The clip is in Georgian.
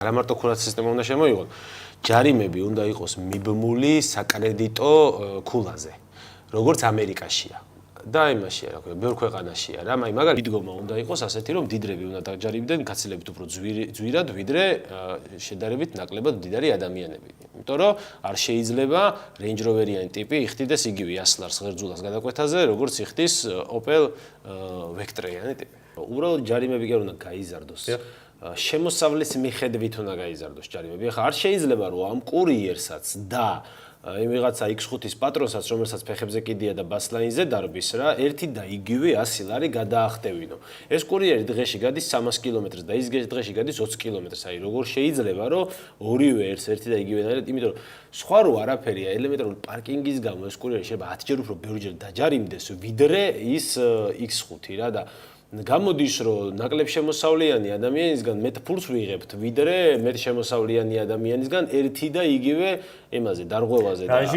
არა მარტო ქულათა სისტემა უნდა შემოიღოთ, ჯარიმები უნდა იყოს მიბმული საკრედიტო ქულაზე, როგორც ამერიკაშია. და იმაშია, რა ქვია, ბევრ ქვეყანაშია რა, მაგალითად მიდგომა უნდა იყოს ასეთი, რომ მდიდრები უნდა დაჯარიმდნენ გაცილებით უფრო ძვირად, ვიდრე შედარებით ნაკლებად მდიდარი ადამიანები. იმიტომ რომ არ შეიძლება Range Rover-იანი ტიპი იხდიდეს იგივე ასლარს ღერძულას გადაკვეთაზე, როგორც იხდის Opel Vectra-იანი ტიპი. უბრალოდ ჯარიმები კი არ უნდა გაიზარდოს. შემოსავლის მიხედვით უნდა გაიზარდოს ჯარიმები. ახლა არ შეიძლება რომ ამ კურიერსაც და იმ ვიღაცა X5-ის პატრონსაც, რომელსაც ფეხებზე კიდია და ბასლაინზე დარბის რა, ერთი და იგივე 100 ლარი გადაახტევინო. ეს კურიერი დღეში გადის 300 კილომეტრს და ის დღეში გადის 20 კილომეტრს. აი, როგორ შეიძლება რომ ორივე ერთი და იგივე, იმიტომ რომ სხვა რო არაფერია, ელემენტარული პარკინგის გამო ეს კურიერი შეიძლება 10 ჯერ უფრო ბევრჯერ დაჯარიმდეს, ვიდრე ის X5 რა და გამოდის რომ ნაკლებ შემოსავლიანი ადამიანისგან მეტ ფულს ვიღებთ, ვიდრე მეტ შემოსავლიანი ადამიანისგან ერთი და იგივე ემაზე დარღვევაზე და